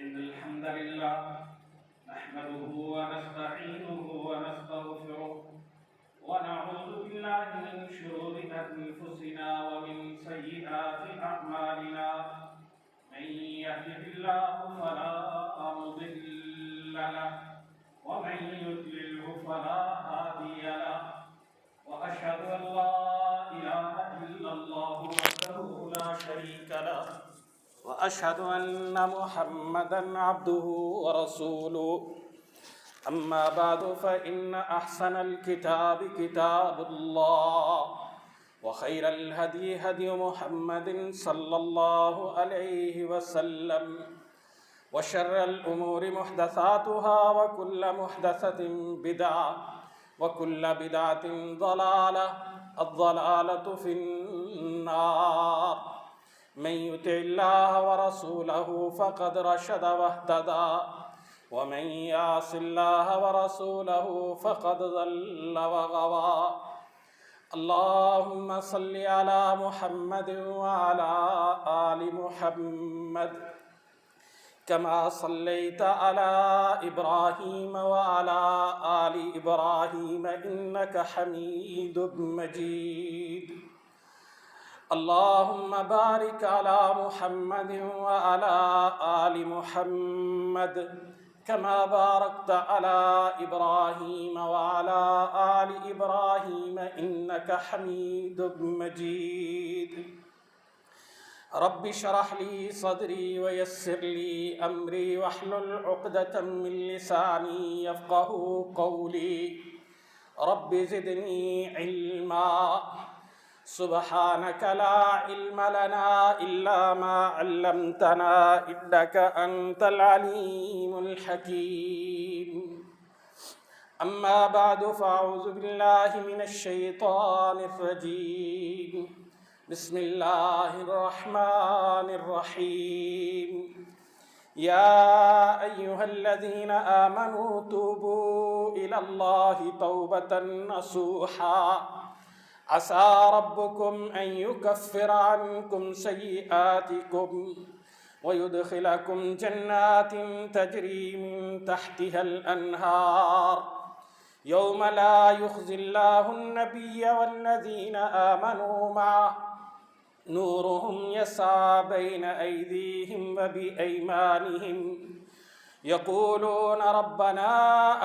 إن الحمد لله نحمده ونستعينه ونستغفره ونعوذ بالله من شرور أنفسنا ومن سيئات أعمالنا من يهده الله فلا مضل له ومن يضلله فلا هادي له وأشهد أن لا إله إلا الله وحده لا شريك له وأشهد أن محمدًا عبده ورسوله أما بعد فإن أحسن الكتاب كتاب الله وخير الهدي هدي محمد صلى الله عليه وسلم وشر الأمور محدثاتها وكل محدثة بدعة وكل بدعة ضلالة الضلالة في النار من يطع الله ورسوله فقد رشد واهتدى ومن يعص الله ورسوله فقد ضل وغوى اللهم صل على محمد وعلى آل محمد كما صليت على إبراهيم وعلى آل إبراهيم إنك حميد مجيد اللهم بارك على محمد وعلى آل محمد كما باركت على إبراهيم وعلى آل إبراهيم إنك حميد مجيد رب اشرح لي صدري ويسر لي أمري واحلل عقدة من لساني يفقهوا قولي رب زدني علما سبحانك لا علم لنا إلا ما علمتنا إنك أنت العليم الحكيم أما بعد فأعوذ بالله من الشيطان الرجيم بسم الله الرحمن الرحيم يا أيها الذين آمنوا توبوا إلى الله توبة نصوحا عسى ربكم أن يكفر عنكم سيئاتكم ويدخلكم جنات تجري من تحتها الأنهار يوم لا يخزي الله النبي والذين آمنوا معه نورهم يسعى بين أيديهم وبأيمانهم يقولون ربنا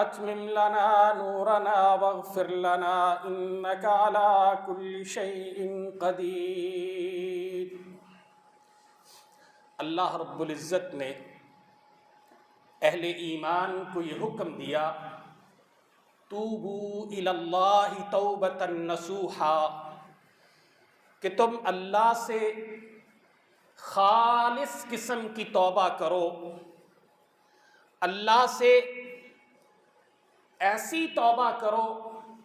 أتمم لنا نورنا واغفر لنا إنك على كل شيء قدير۔ اللہ رب العزت نے اہل ایمان کو یہ حکم دیا توبو الی اللہ توبۃ نصوحا کہ تم اللہ سے خالص قسم کی توبہ کرو، اللہ سے ایسی توبہ کرو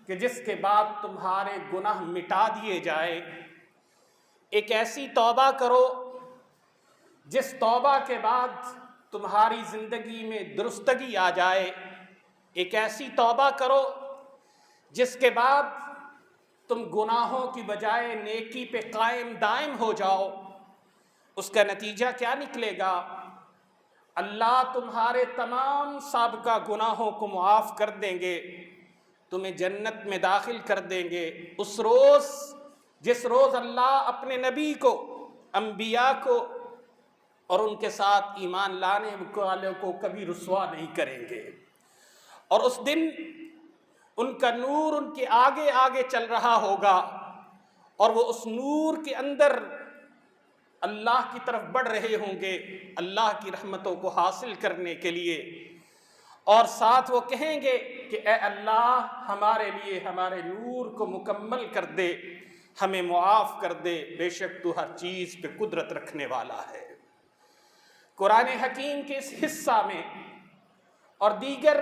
کہ جس کے بعد تمہارے گناہ مٹا دیے جائے، ایک ایسی توبہ کرو جس توبہ کے بعد تمہاری زندگی میں درستگی آ جائے، ایک ایسی توبہ کرو جس کے بعد تم گناہوں کی بجائے نیکی پہ قائم دائم ہو جاؤ۔ اس کا نتیجہ کیا نکلے گا؟ اللہ تمہارے تمام سابقہ گناہوں کو معاف کر دیں گے، تمہیں جنت میں داخل کر دیں گے۔ اس روز جس روز اللہ اپنے نبی کو، انبیاء کو اور ان کے ساتھ ایمان لانے والوں کو کبھی رسوا نہیں کریں گے، اور اس دن ان کا نور ان کے آگے آگے چل رہا ہوگا، اور وہ اس نور کے اندر اللہ کی طرف بڑھ رہے ہوں گے اللہ کی رحمتوں کو حاصل کرنے کے لیے، اور ساتھ وہ کہیں گے کہ اے اللہ ہمارے لیے ہمارے نور کو مکمل کر دے، ہمیں معاف کر دے، بے شک تو ہر چیز پہ قدرت رکھنے والا ہے۔ قرآن حکیم کے اس حصہ میں اور دیگر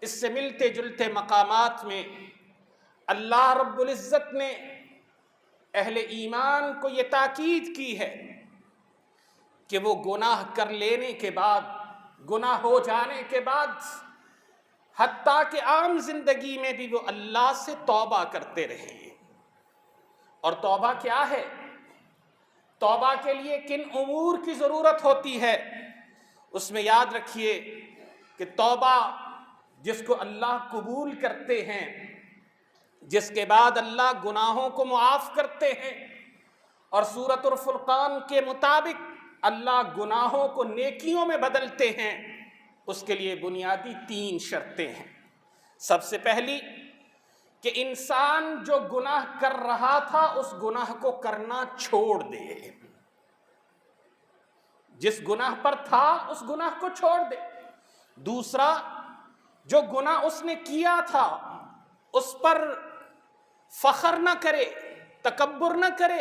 اس سے ملتے جلتے مقامات میں اللہ رب العزت نے اہل ایمان کو یہ تاکید کی ہے کہ وہ گناہ کر لینے کے بعد، گناہ ہو جانے کے بعد، حتیٰ کہ عام زندگی میں بھی وہ اللہ سے توبہ کرتے رہیں۔ اور توبہ کیا ہے؟ توبہ کے لیے کن امور کی ضرورت ہوتی ہے؟ اس میں یاد رکھیے کہ توبہ جس کو اللہ قبول کرتے ہیں، جس کے بعد اللہ گناہوں کو معاف کرتے ہیں، اور سورۃ الفرقان کے مطابق اللہ گناہوں کو نیکیوں میں بدلتے ہیں، اس کے لیے بنیادی 3 شرطیں ہیں۔ سب سے پہلی کہ انسان جو گناہ کر رہا تھا اس گناہ کو کرنا چھوڑ دے، جس گناہ پر تھا اس گناہ کو چھوڑ دے۔ دوسرا، جو گناہ اس نے کیا تھا اس پر فخر نہ کرے، تکبر نہ کرے،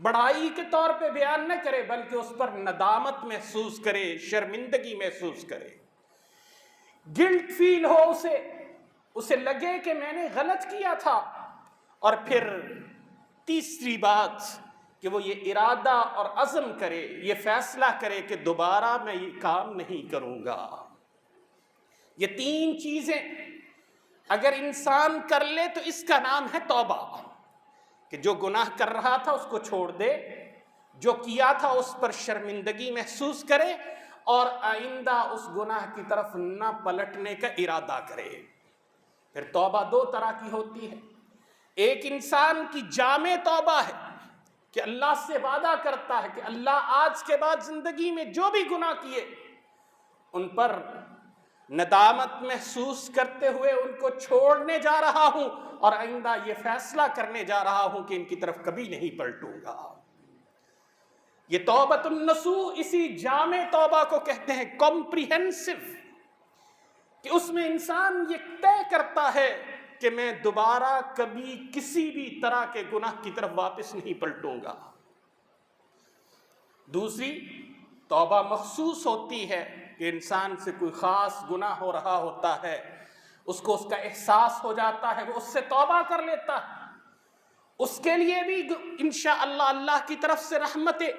بڑائی کے طور پہ بیان نہ کرے، بلکہ اس پر ندامت محسوس کرے، شرمندگی محسوس کرے، گلٹ فیل ہو، اسے لگے کہ میں نے غلط کیا تھا۔ اور پھر تیسری بات کہ وہ یہ ارادہ اور عزم کرے، یہ فیصلہ کرے کہ دوبارہ میں یہ کام نہیں کروں گا۔ یہ 3 چیزیں اگر انسان کر لے تو اس کا نام ہے توبہ، کہ جو گناہ کر رہا تھا اس کو چھوڑ دے، جو کیا تھا اس پر شرمندگی محسوس کرے، اور آئندہ اس گناہ کی طرف نہ پلٹنے کا ارادہ کرے۔ پھر توبہ 2 طرح کی ہوتی ہے۔ ایک انسان کی جامع توبہ ہے کہ اللہ سے وعدہ کرتا ہے کہ اللہ آج کے بعد زندگی میں جو بھی گناہ کیے ان پر ندامت محسوس کرتے ہوئے ان کو چھوڑنے جا رہا ہوں، اور آئندہ یہ فیصلہ کرنے جا رہا ہوں کہ ان کی طرف کبھی نہیں پلٹوں گا۔ یہ توبۃ النصوح اسی جامع توبہ کو کہتے ہیں، کمپریہنسو، کہ اس میں انسان یہ طے کرتا ہے کہ میں دوبارہ کبھی کسی بھی طرح کے گناہ کی طرف واپس نہیں پلٹوں گا۔ دوسری توبہ مخصوص ہوتی ہے کہ انسان سے کوئی خاص گناہ ہو رہا ہوتا ہے، اس کو اس کا احساس ہو جاتا ہے، وہ اس سے توبہ کر لیتا ہے، اس کے لیے بھی انشاءاللہ اللہ کی طرف سے رحمتیں،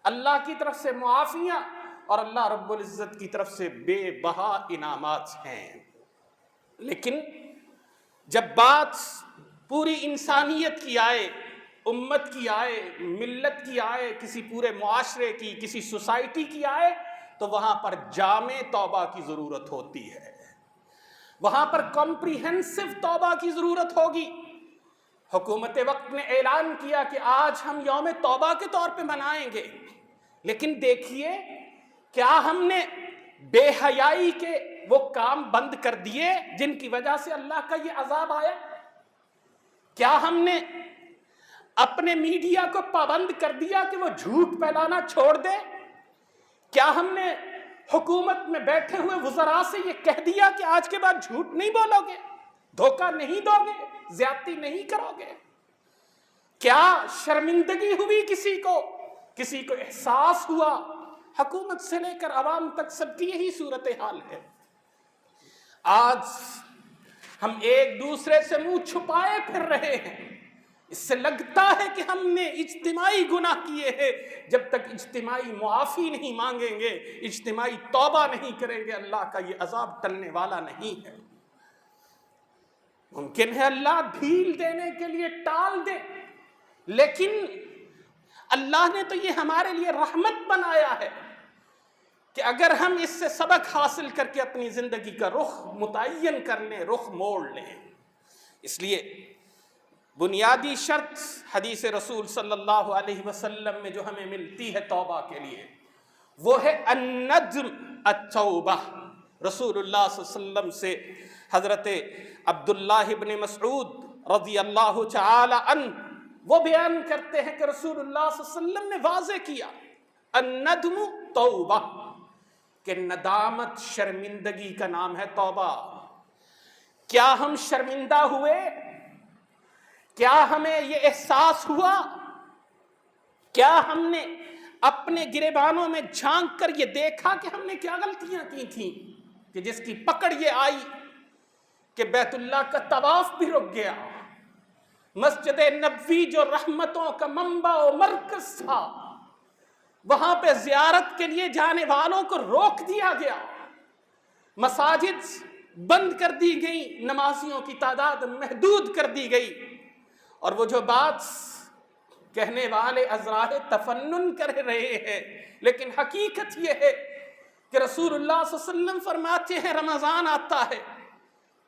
اللہ کی طرف سے معافیاں اور اللہ رب العزت کی طرف سے بے بہا انعامات ہیں۔ لیکن جب بات پوری انسانیت کی آئے، امت کی آئے، ملت کی آئے، کسی پورے معاشرے کی، کسی سوسائٹی کی آئے، تو وہاں پر جامع توبہ کی ضرورت ہوتی ہے، وہاں پر کمپریہنسو توبہ کی ضرورت ہوگی۔ حکومت وقت نے اعلان کیا کہ آج ہم یوم توبہ کے طور پہ منائیں گے، لیکن دیکھیے کیا ہم نے بے حیائی کے وہ کام بند کر دیے جن کی وجہ سے اللہ کا یہ عذاب آیا؟ کیا ہم نے اپنے میڈیا کو پابند کر دیا کہ وہ جھوٹ پھیلانا چھوڑ دے؟ کیا ہم نے حکومت میں بیٹھے ہوئے وزراء سے یہ کہہ دیا کہ آج کے بعد جھوٹ نہیں بولو گے، دھوکہ نہیں دو گے، زیادتی نہیں کرو گے؟ کیا شرمندگی ہوئی کسی کو احساس ہوا؟ حکومت سے لے کر عوام تک سب کی یہی صورتحال ہے۔ آج ہم ایک دوسرے سے منہ چھپائے پھر رہے ہیں، اس سے لگتا ہے کہ ہم نے اجتماعی گناہ کیے ہیں۔ جب تک اجتماعی معافی نہیں مانگیں گے، اجتماعی توبہ نہیں کریں گے، اللہ کا یہ عذاب ٹلنے والا نہیں ہے۔ ممکن ہے اللہ ڈھیل دینے کے لیے ٹال دے، لیکن اللہ نے تو یہ ہمارے لیے رحمت بنایا ہے کہ اگر ہم اس سے سبق حاصل کر کے اپنی زندگی کا رخ متعین کر لیں، رخ موڑ لیں۔ اس لیے بنیادی شرط حدیث رسول صلی اللہ علیہ وسلم میں جو ہمیں ملتی ہے توبہ کے لیے، وہ ہے الندم التوبہ۔ رسول اللہ صلی اللہ علیہ وسلم سے حضرت عبداللہ ابن مسعود رضی اللہ تعالی عنہ وہ بیان کرتے ہیں کہ رسول اللہ صلی اللہ علیہ وسلم نے واضح کیا الندم توبہ، کہ ندامت شرمندگی کا نام ہے توبہ۔ کیا ہم شرمندہ ہوئے؟ کیا ہمیں یہ احساس ہوا؟ کیا ہم نے اپنے گریبانوں میں جھانک کر یہ دیکھا کہ ہم نے کیا غلطیاں کی تھیں کہ جس کی پکڑ یہ آئی کہ بیت اللہ کا طواف بھی رک گیا، مسجد نبوی جو رحمتوں کا منبع و مرکز تھا وہاں پہ زیارت کے لیے جانے والوں کو روک دیا گیا، مساجد بند کر دی گئی، نمازیوں کی تعداد محدود کر دی گئی، اور وہ جو بات کہنے والے ازراہ تفنن کر رہے ہیں، لیکن حقیقت یہ ہے کہ رسول اللہ صلی اللہ علیہ وسلم فرماتے ہیں رمضان آتا ہے،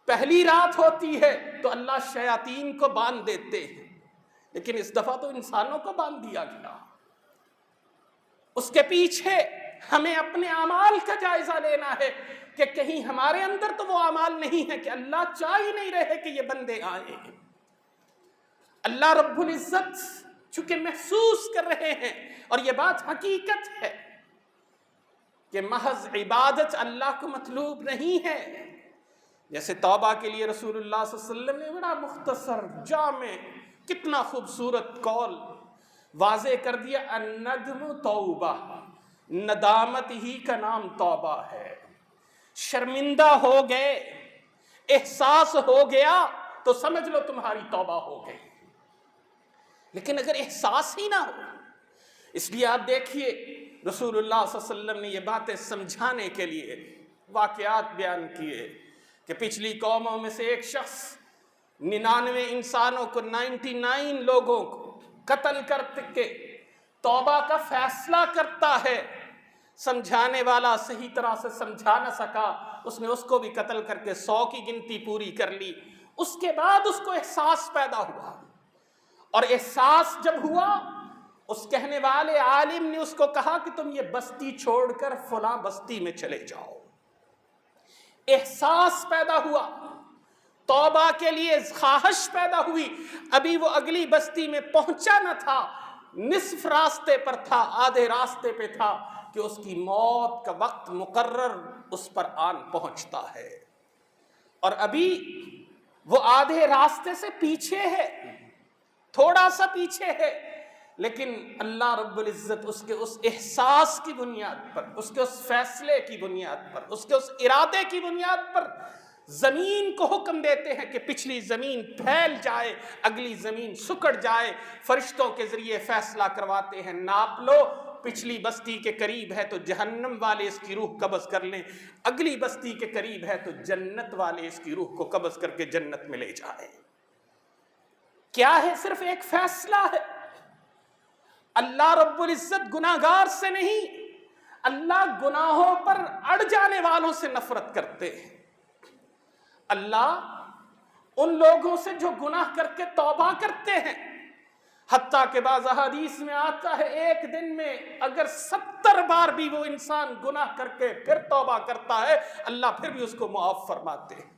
پہلی رات ہوتی ہے تو اللہ شیاطین کو باندھ دیتے ہیں، لیکن اس دفعہ تو انسانوں کو باندھ دیا گیا۔ اس کے پیچھے ہمیں اپنے اعمال کا جائزہ لینا ہے کہ کہیں ہمارے اندر تو وہ اعمال نہیں ہے کہ اللہ چاہ ہی نہیں رہے کہ یہ بندے آئیں۔ اللہ رب العزت چونکہ محسوس کر رہے ہیں، اور یہ بات حقیقت ہے کہ محض عبادت اللہ کو مطلوب نہیں ہے۔ جیسے توبہ کے لیے رسول اللہ صلی اللہ علیہ وسلم نے بڑا مختصر جامع کتنا خوبصورت قول واضح کر دیا، الندم توبہ، ندامت ہی کا نام توبہ ہے۔ شرمندہ ہو گئے، احساس ہو گیا تو سمجھ لو تمہاری توبہ ہو گئی، لیکن اگر احساس ہی نہ ہو، اس لیے آپ دیکھیے رسول اللہ صلی اللہ علیہ وسلم نے یہ باتیں سمجھانے کے لیے واقعات بیان کیے کہ پچھلی قوموں میں سے ایک شخص 99 انسانوں کو 99 لوگوں کو قتل کر کے توبہ کا فیصلہ کرتا ہے۔ سمجھانے والا صحیح طرح سے سمجھا نہ سکا، اس نے اس کو بھی قتل کر کے 100 کی گنتی پوری کر لی۔ اس کے بعد اس کو احساس پیدا ہوا، اور احساس جب ہوا اس کہنے والے عالم نے اس کو کہا کہ تم یہ بستی چھوڑ کر فلاں بستی میں چلے جاؤ۔ احساس پیدا ہوا، توبہ کے لیے خواہش پیدا ہوئی، ابھی وہ اگلی بستی میں پہنچا نہ تھا، نصف راستے پر تھا، آدھے راستے پہ تھا کہ اس کی موت کا وقت مقرر اس پر آن پہنچتا ہے، اور ابھی وہ آدھے راستے سے پیچھے ہے، تھوڑا سا پیچھے ہے، لیکن اللہ رب العزت اس کے اس احساس کی بنیاد پر، اس کے اس فیصلے کی بنیاد پر، اس کے اس ارادے کی بنیاد پر زمین کو حکم دیتے ہیں کہ پچھلی زمین پھیل جائے، اگلی زمین سکڑ جائے۔ فرشتوں کے ذریعے فیصلہ کرواتے ہیں، ناپ لو، پچھلی بستی کے قریب ہے تو جہنم والے اس کی روح قبض کر لیں، اگلی بستی کے قریب ہے تو جنت والے اس کی روح کو قبض کر کے جنت میں لے جائیں۔ کیا ہے؟ صرف ایک فیصلہ ہے۔ اللہ رب العزت گناہگار سے نہیں، اللہ گناہوں پر اڑ جانے والوں سے نفرت کرتے ہیں۔ اللہ ان لوگوں سے جو گناہ کر کے توبہ کرتے ہیں، حتیٰ کہ بعض احادیث میں آتا ہے ایک دن میں اگر 70 بار بھی وہ انسان گناہ کر کے پھر توبہ کرتا ہے، اللہ پھر بھی اس کو معاف فرماتے ہیں۔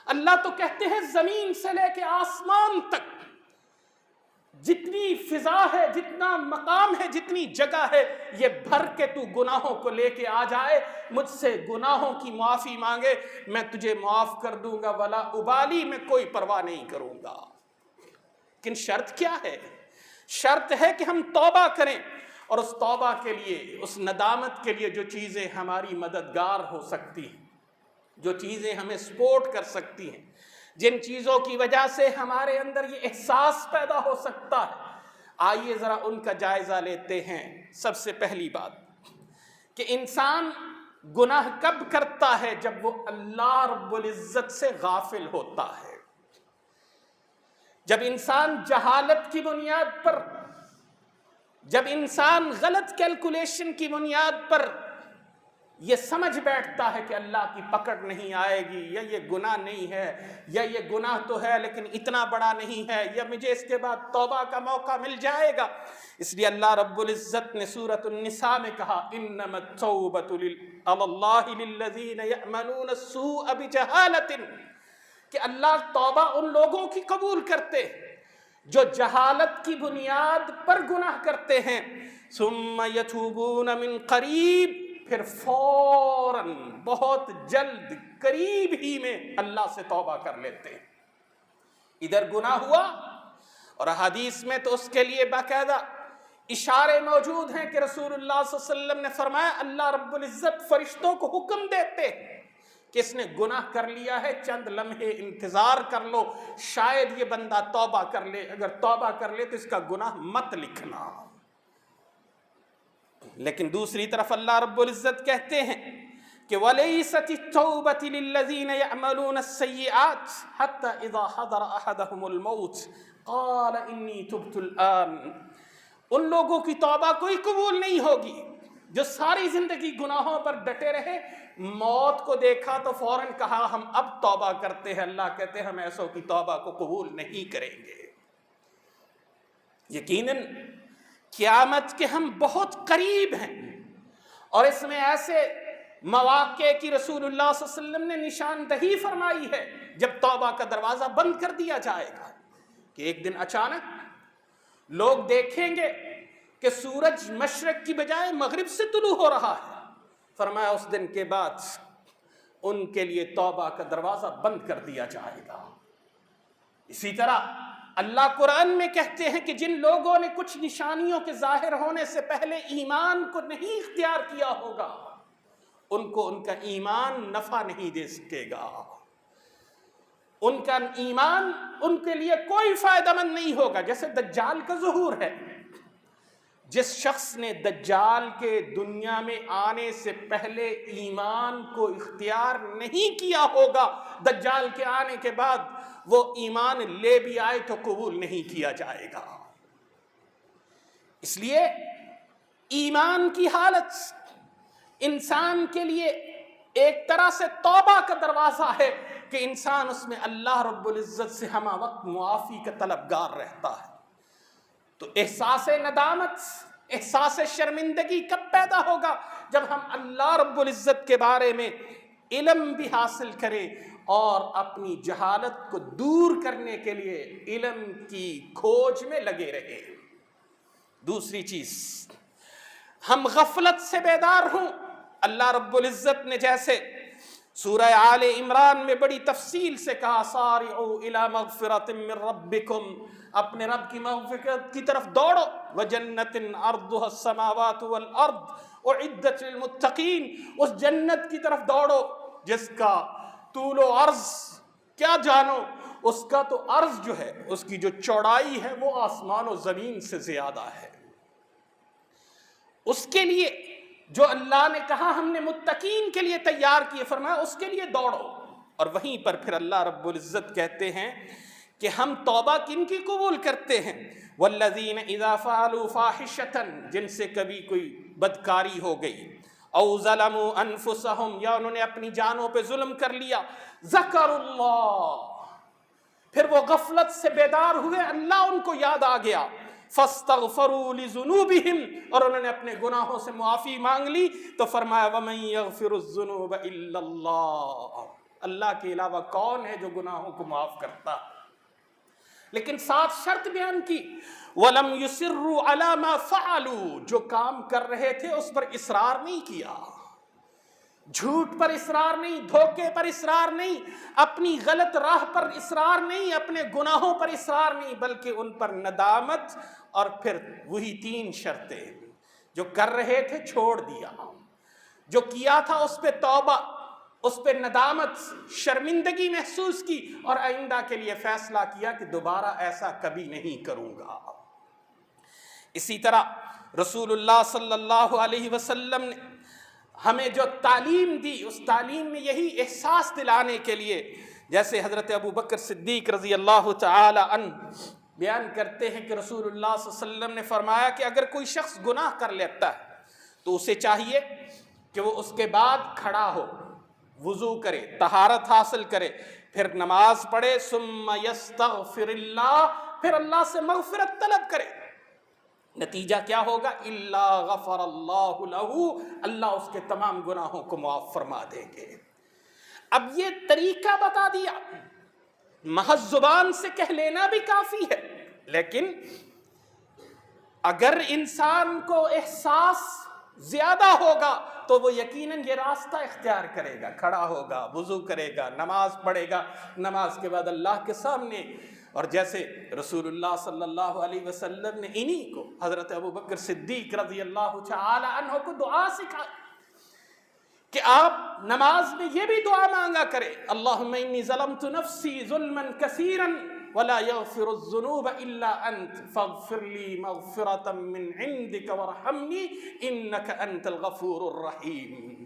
اللہ تو کہتے ہیں زمین سے لے کے آسمان تک جتنی فضا ہے، جتنا مقام ہے، جتنی جگہ ہے، یہ بھر کے تو گناہوں کو لے کے آ جائے، مجھ سے گناہوں کی معافی مانگے، میں تجھے معاف کر دوں گا، ولا ابالی، میں کوئی پرواہ نہیں کروں گا۔ لیکن شرط کیا ہے؟ شرط ہے کہ ہم توبہ کریں، اور اس توبہ کے لیے، اس ندامت کے لیے جو چیزیں ہماری مددگار ہو سکتی ہیں، جو چیزیں ہمیں سپورٹ کر سکتی ہیں، جن چیزوں کی وجہ سے ہمارے اندر یہ احساس پیدا ہو سکتا ہے، آئیے ذرا ان کا جائزہ لیتے ہیں۔ سب سے پہلی بات کہ انسان گناہ کب کرتا ہے؟ جب وہ اللہ رب العزت سے غافل ہوتا ہے، جب انسان جہالت کی بنیاد پر، جب انسان غلط کیلکولیشن کی بنیاد پر یہ سمجھ بیٹھتا ہے کہ اللہ کی پکڑ نہیں آئے گی، یا یہ گناہ نہیں ہے، یا یہ گناہ تو ہے لیکن اتنا بڑا نہیں ہے، یا مجھے اس کے بعد توبہ کا موقع مل جائے گا۔ اس لیے اللہ رب العزت نے سورۃ النساء میں کہا انما التوبۃ علی اللہ للذین یعملون السوء بجہالۃ، کہ اللہ توبہ ان لوگوں کی قبول کرتے جو جہالت کی بنیاد پر گناہ کرتے ہیں، ثم یتوبون من قریب، پھر فوراً بہت جلد قریب ہی میں اللہ سے توبہ کر لیتے ہیں۔ ادھر گناہ ہوا، اور حدیث میں تو اس کے لیے باقاعدہ اشارے موجود ہیں کہ رسول اللہ صلی اللہ علیہ وسلم نے فرمایا اللہ رب العزت فرشتوں کو حکم دیتے ہیں کہ اس نے گناہ کر لیا ہے، چند لمحے انتظار کر لو، شاید یہ بندہ توبہ کر لے، اگر توبہ کر لے تو اس کا گناہ مت لکھنا۔ لیکن دوسری طرف اللہ رب العزت کہتے ہیں کہ وَلَيْسَتِ التَّوْبَةِ لِلَّذِينَ يَعْمَلُونَ السَّيِّئَاتِ حَتَّى إِذَا حَضَرَ أَحَدَهُمُ الْمَوْتُ قَالَ إِنِّي تُبْتُ الْآنَ، ان لوگوں کی توبہ کوئی قبول نہیں ہوگی جو ساری زندگی گناہوں پر ڈٹے رہے، موت کو دیکھا تو فوراً کہا ہم اب توبہ کرتے ہیں، اللہ کہتے ہیں ہم ایسوں کی توبہ کو قبول نہیں کریں گے۔ یقیناً قیامت کے ہم بہت قریب ہیں، اور اس میں ایسے مواقع کی رسول اللہ صلی اللہ علیہ وسلم نے نشاندہی فرمائی ہے جب توبہ کا دروازہ بند کر دیا جائے گا، کہ ایک دن اچانک لوگ دیکھیں گے کہ سورج مشرق کی بجائے مغرب سے طلوع ہو رہا ہے۔ فرمایا اس دن کے بعد ان کے لیے توبہ کا دروازہ بند کر دیا جائے گا۔ اسی طرح اللہ قرآن میں کہتے ہیں کہ جن لوگوں نے کچھ نشانیوں کے ظاہر ہونے سے پہلے ایمان کو نہیں اختیار کیا ہوگا، ان کو ان کا ایمان نفع نہیں دے سکے گا، ان کا ایمان ان کے لیے کوئی فائدہ مند نہیں ہوگا۔ جیسے دجال کا ظہور ہے، جس شخص نے دجال کے دنیا میں آنے سے پہلے ایمان کو اختیار نہیں کیا ہوگا، دجال کے آنے کے بعد وہ ایمان لے بھی آئے تو قبول نہیں کیا جائے گا۔ اس لیے ایمان کی حالت انسان کے لیے ایک طرح سے توبہ کا دروازہ ہے کہ انسان اس میں اللہ رب العزت سے ہمہ وقت معافی کا طلبگار رہتا ہے۔ تو احساس ندامت، احساس شرمندگی کب پیدا ہوگا؟ جب ہم اللہ رب العزت کے بارے میں علم بھی حاصل کریں اور اپنی جہالت کو دور کرنے کے لیے علم کی کھوج میں لگے رہیں۔ دوسری چیز، ہم غفلت سے بیدار ہوں۔ اللہ رب العزت نے جیسے سورہ آل عمران میں بڑی تفصیل سے کہا سارعوا الی مغفرۃ من ربکم، اپنے رب کی مغفرت کی طرف دوڑو، وجنۃ عرضها السماوات والارض اعدت للمتقین، اس جنت کی طرف دوڑو جس کا طول و عرض کیا جانو، اس کا تو عرض جو ہے، اس کی جو چوڑائی ہے وہ آسمان و زمین سے زیادہ ہے۔ اس کے لیے جو اللہ نے کہا ہم نے متقین کے لیے تیار کیے، فرمایا اس کے لیے دوڑو۔ اور وہیں پر پھر اللہ رب العزت کہتے ہیں کہ ہم توبہ کن کی قبول کرتے ہیں؟ والذین اذا فعلوا فاحشۃ، جن سے کبھی کوئی بدکاری ہو گئی، او ظلموا انفسہم، یا انہوں نے اپنی جانوں پہ ظلم کر لیا، ذکروا اللہ، پھر وہ غفلت سے بیدار ہوئے، اللہ ان کو یاد آ گیا، فاستغفروا لذنوبہم، اور انہوں نے اپنے گناہوں سے معافی مانگ لی، تو فرمایا ومن یغفر الذنوب الا اللہ، اللہ کے علاوہ کون ہے جو گناہوں کو معاف کرتا؟ لیکن ساتھ شرط بیان کی، وَلَمْ يُصِرُّوا عَلَى مَا فَعَلُوا، جو کام کر رہے تھے اس پر اصرار نہیں کیا، جھوٹ پر اصرار نہیں، دھوکے پر اصرار نہیں، اپنی غلط راہ پر اصرار نہیں، اپنے گناہوں پر اصرار نہیں، بلکہ ان پر ندامت، اور پھر وہی 3 شرطیں، جو کر رہے تھے چھوڑ دیا، جو کیا تھا اس پہ توبہ، اس پہ ندامت، شرمندگی محسوس کی، اور آئندہ کے لیے فیصلہ کیا کہ دوبارہ ایسا کبھی نہیں کروں گا۔ اسی طرح رسول اللہ صلی اللہ علیہ وسلم نے ہمیں جو تعلیم دی، اس تعلیم میں یہی احساس دلانے کے لیے، جیسے حضرت ابو بکر صدیق رضی اللہ تعالی عنہ بیان کرتے ہیں کہ رسول اللہ صلی اللہ علیہ وسلم نے فرمایا کہ اگر کوئی شخص گناہ کر لیتا ہے تو اسے چاہیے کہ وہ اس کے بعد کھڑا ہو، وضو کرے، طہارت حاصل کرے، پھر نماز پڑھے، ثم یستغفر اللہ، پھر اللہ سے مغفرت طلب کرے۔ نتیجہ کیا ہوگا؟ الا غفر اللہ لہ، اللہ اس کے تمام گناہوں کو معاف فرما دیں گے۔ اب یہ طریقہ بتا دیا، محض زبان سے کہہ لینا بھی کافی ہے، لیکن اگر انسان کو احساس زیادہ ہوگا تو وہ یقیناً یہ راستہ اختیار کرے گا، کھڑا ہوگا، وضو کرے گا، نماز پڑھے گا، نماز کے بعد اللہ کے سامنے، اور جیسے رسول اللہ صلی اللہ علیہ وسلم نے انہی کو حضرت ابو بکر صدیق رضی اللہ تعالی عنہ کو دعا سکھائی کہ آپ نماز میں یہ بھی دعا مانگا کرے، اللہم انی ظلمت نفسی ظلما کثیرا ولا یغفر الذنوب الا انت فاغفر لی مغفرۃ من عندک وارحمنی انک انت الغفور الرحیم۔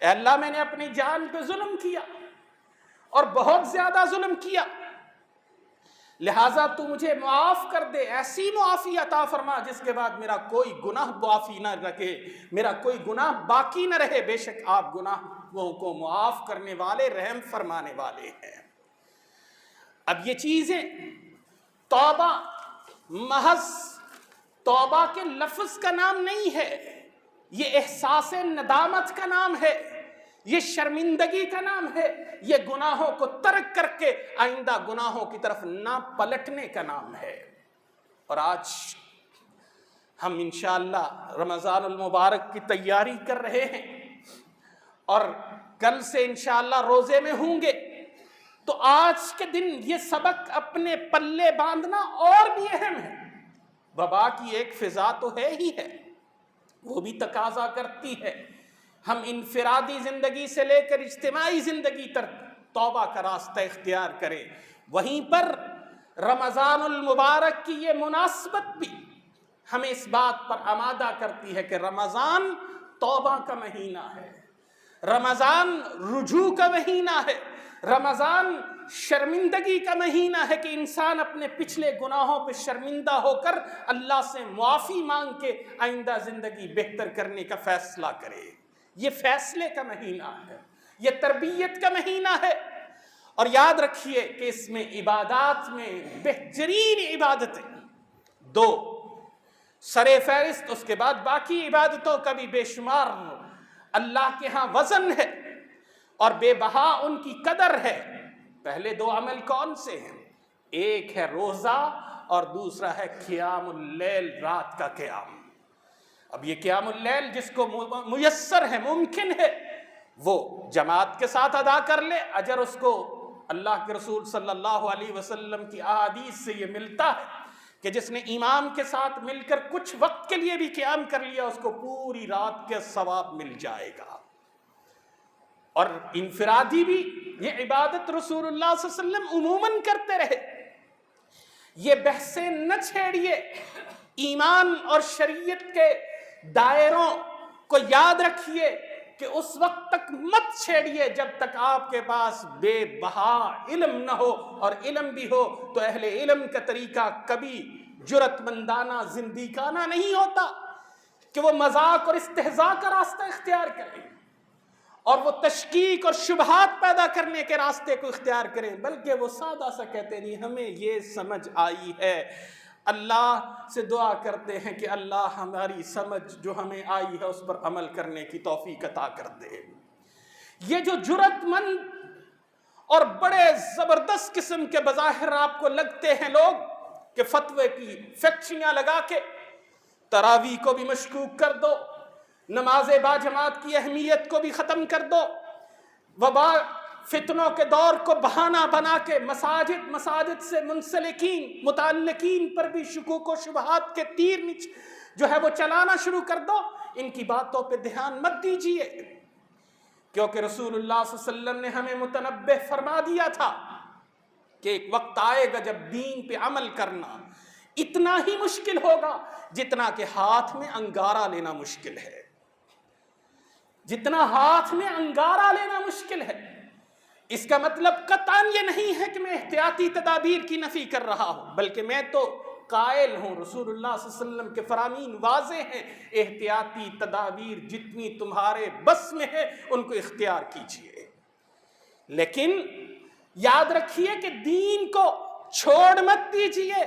اے اللہ، میں نے اپنی جان پہ ظلم کیا اور بہت زیادہ ظلم کیا، لہٰذا تو مجھے معاف کر دے، ایسی معافی عطا فرما جس کے بعد میرا کوئی گناہ معافی نہ رکھے، میرا کوئی گناہ باقی نہ رہے، بے شک آپ گناہوں کو معاف کرنے والے، رحم فرمانے والے ہیں۔ اب یہ چیزیں توبہ محض توبہ کے لفظ کا نام نہیں ہے، یہ احساس ندامت کا نام ہے، یہ شرمندگی کا نام ہے، یہ گناہوں کو ترک کر کے آئندہ گناہوں کی طرف نہ پلٹنے کا نام ہے۔ اور آج ہم انشاءاللہ رمضان المبارک کی تیاری کر رہے ہیں اور کل سے انشاءاللہ روزے میں ہوں گے، تو آج کے دن یہ سبق اپنے پلے باندھنا اور بھی اہم ہے۔ وبا کی ایک فضا تو ہے ہی ہے، وہ بھی تقاضا کرتی ہے ہم انفرادی زندگی سے لے کر اجتماعی زندگی تک توبہ کا راستہ اختیار کریں۔ وہیں پر رمضان المبارک کی یہ مناسبت بھی ہمیں اس بات پر آمادہ کرتی ہے کہ رمضان توبہ کا مہینہ ہے، رمضان رجوع کا مہینہ ہے، رمضان شرمندگی کا مہینہ ہے کہ انسان اپنے پچھلے گناہوں پہ شرمندہ ہو کر اللہ سے معافی مانگ کے آئندہ زندگی بہتر کرنے کا فیصلہ کرے۔ یہ فیصلے کا مہینہ ہے، یہ تربیت کا مہینہ ہے۔ اور یاد رکھیے کہ اس میں عبادات میں بہترین عبادتیں دو سر فہرست، اس کے بعد باقی عبادتوں کا بھی بے شمار اللہ کے ہاں وزن ہے اور بے بہا ان کی قدر ہے۔ پہلے دو عمل کون سے ہیں؟ ایک ہے روزہ اور دوسرا ہے قیام اللیل، رات کا قیام۔ اب یہ قیام اللیل جس کو میسر ہے، ممکن ہے، وہ جماعت کے ساتھ ادا کر لے، اجر اس کو اللہ کے رسول صلی اللہ علیہ وسلم کی احادیث سے یہ ملتا ہے کہ جس نے امام کے ساتھ مل کر کچھ وقت کے لیے بھی قیام کر لیا اس کو پوری رات کے ثواب مل جائے گا۔ اور انفرادی بھی یہ عبادت رسول اللہ صلی اللہ علیہ وسلم عموماً کرتے رہے۔ یہ بحثیں نہ چھیڑیے، ایمان اور شریعت کے دائروں کو یاد رکھیے کہ اس وقت تک مت چھیڑیے جب تک آپ کے پاس بے بہا علم نہ ہو، اور علم بھی ہو تو اہل علم کا طریقہ کبھی جرأت مندانہ زندیقانہ نہیں ہوتا کہ وہ مذاق اور استہزاء کا راستہ اختیار کریں اور وہ تشکیک اور شبہات پیدا کرنے کے راستے کو اختیار کریں، بلکہ وہ سادہ سا کہتے نہیں ہمیں یہ سمجھ آئی ہے۔ اللہ سے دعا کرتے ہیں کہ اللہ ہماری سمجھ جو ہمیں آئی ہے اس پر عمل کرنے کی توفیق عطا کر دے۔ یہ جو جرأت مند اور بڑے زبردست قسم کے بظاہر آپ کو لگتے ہیں لوگ کہ فتوے کی فیکٹریاں لگا کے تراویح کو بھی مشکوک کر دو، نماز باجماعت کی اہمیت کو بھی ختم کر دو، وبا فتنوں کے دور کو بہانہ بنا کے مساجد سے منسلکین متعلقین پر بھی شکوک و شبہات کے تیر جو ہے وہ چلانا شروع کر دو۔ ان کی باتوں پہ دھیان مت دیجیے، کیونکہ رسول اللہ صلی اللہ علیہ وسلم نے ہمیں متنبہ فرما دیا تھا کہ ایک وقت آئے گا جب دین پہ عمل کرنا اتنا ہی مشکل ہوگا جتنا کہ ہاتھ میں انگارہ لینا مشکل ہے، جتنا ہاتھ میں انگارہ لینا مشکل ہے۔ اس کا مطلب قطعاً یہ نہیں ہے کہ میں احتیاطی تدابیر کی نفی کر رہا ہوں، بلکہ میں تو قائل ہوں، رسول اللہ صلی اللہ علیہ وسلم کے فرامین واضح ہیں، احتیاطی تدابیر جتنی تمہارے بس میں ہے ان کو اختیار کیجئے، لیکن یاد رکھیے کہ دین کو چھوڑ مت دیجئے۔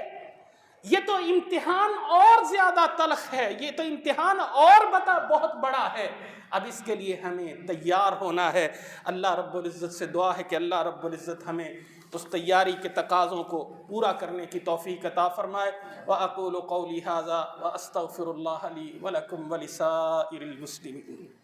یہ تو امتحان اور زیادہ تلخ ہے، یہ تو امتحان اور بہت بڑا ہے۔ اب اس کے لیے ہمیں تیار ہونا ہے۔ اللہ رب العزت سے دعا ہے کہ اللہ رب العزت ہمیں اس تیاری کے تقاضوں کو پورا کرنے کی توفیق عطا فرمائے۔ وَأَقُولُ قَوْلِي هَذَا وَأَسْتَغْفِرُ اللَّهَ لِي وَلَكُمْ وَلِسَائِرِ الْمُسْلِمِينَ۔